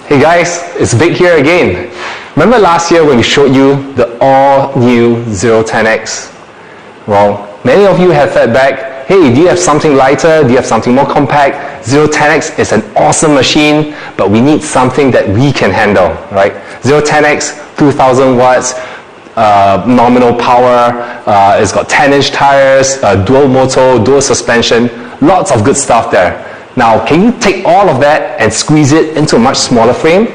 Hey guys, it's Vic here again. Remember last year when we showed you the all-new 010X? Well, many of you have fed back, hey, do you have something lighter? Do you have something more compact? 010X is an awesome machine, but we need something that we can handle, right? 010X, 2000 watts, nominal power, it's got 10-inch tires, dual motor, dual suspension, lots of good stuff there. Now, can you take all of that and squeeze it into a much smaller frame?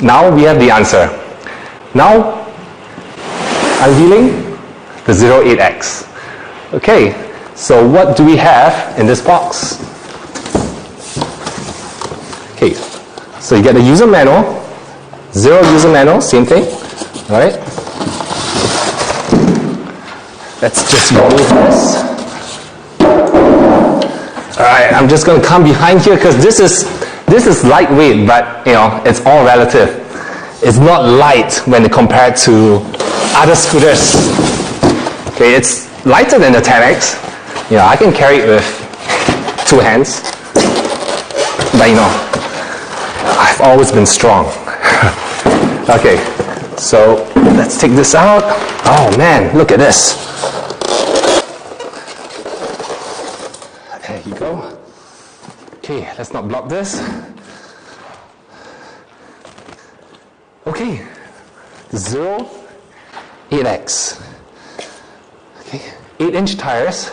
Now we have the answer. Now, unveiling the 08X. Okay, so what do we have in this box? Okay, so you get the user manual, zero user manual, same thing, all right? Let's just remove this. Alright, I'm just going to come behind here because this is lightweight, but you know, it's all relative. It's not light when compared to other scooters. Okay, it's lighter than the 10X. You know, I can carry it with two hands. But you know, I've always been strong. Okay, so let's take this out. Oh man, look at this. There you go. Okay, let's not block this. Okay, 08X. Okay, 8-inch tires,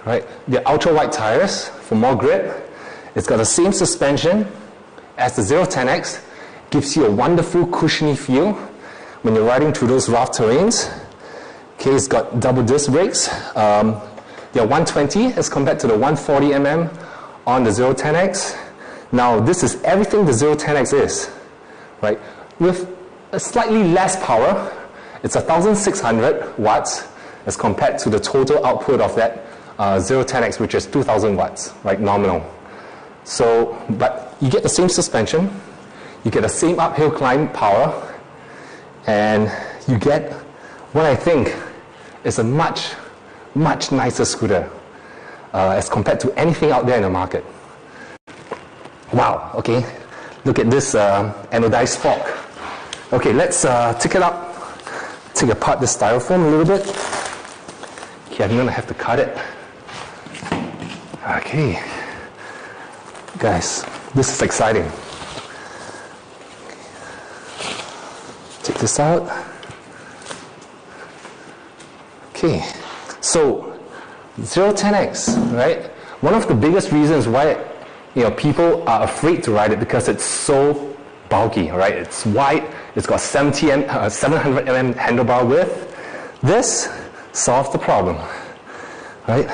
right? They're ultra wide tires for more grip. It's got the same suspension as the 010X. Gives you a wonderful cushiony feel when you're riding through those rough terrains. Okay, it's got double disc brakes. They're 120 as compared to the 140 mm on the 010X. Now, this is everything the 010X is, right? With a slightly less power, it's 1,600 watts as compared to the total output of that 010X, which is 2,000 watts, right, nominal. So, but you get the same suspension, you get the same uphill climb power, and you get what I think is a much nicer scooter as compared to anything out there in the market. Wow, okay, look at this anodized fork. Okay, let's take it up, take apart the styrofoam a little bit. Okay, I'm gonna have to cut it. Okay, guys, this is exciting. Take this out. Okay. So, 010X, right? One of the biggest reasons why people are afraid to ride it because it's so bulky, right? It's wide, it's got 700 mm handlebar width. This solves the problem, right?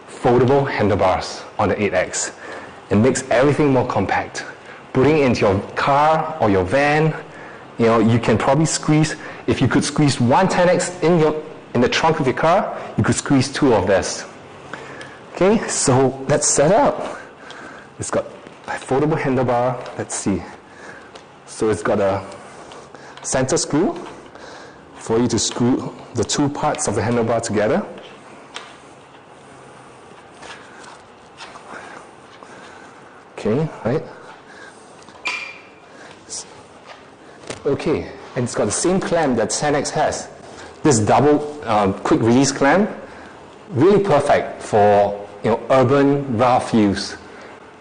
Foldable handlebars on the 8X. It makes everything more compact. Putting it into your car or your van, you can probably squeeze, if you could squeeze one 10X in the trunk of your car, you could squeeze two of this. Okay, so let's set up. It's got a foldable handlebar. Let's see. So it's got a center screw for you to screw the two parts of the handlebar together. Okay, right? Okay, and it's got the same clamp that 10X has. This double quick release clamp, really perfect for urban rough use.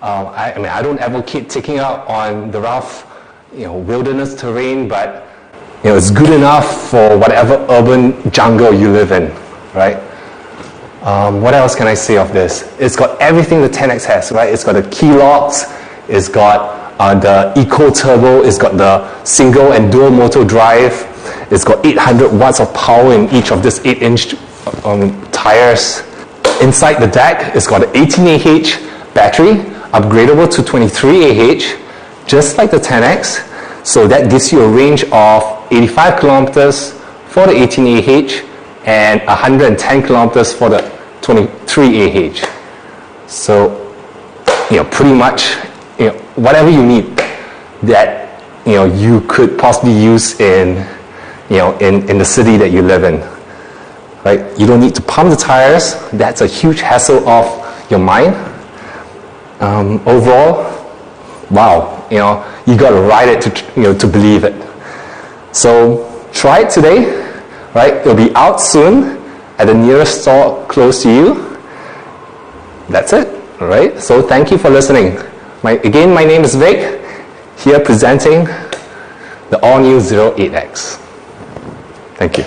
I mean, I don't advocate taking out on the rough wilderness terrain, but it's good enough for whatever urban jungle you live in, right? What else can I say of this? It's got everything the 10X has, right? It's got the key locks, it's got the Eco Turbo, it's got the single and dual motor drive. It's got 800 watts of power in each of these 8-inch tires. Inside the deck, it's got an 18Ah battery, upgradable to 23Ah, just like the 10X. So that gives you a range of 85 kilometers for the 18Ah and 110 kilometers for the 23Ah. So, pretty much, whatever you need that, you could possibly use in the city that you live in, right? You don't need to pump the tires. That's a huge hassle off your mind. Overall, wow, you got to ride it to believe it. So try it today, right? It'll be out soon at the nearest store close to you. That's it, all right? So thank you for listening. Again, my name is Vic, here presenting the all-new 08X. Thank you.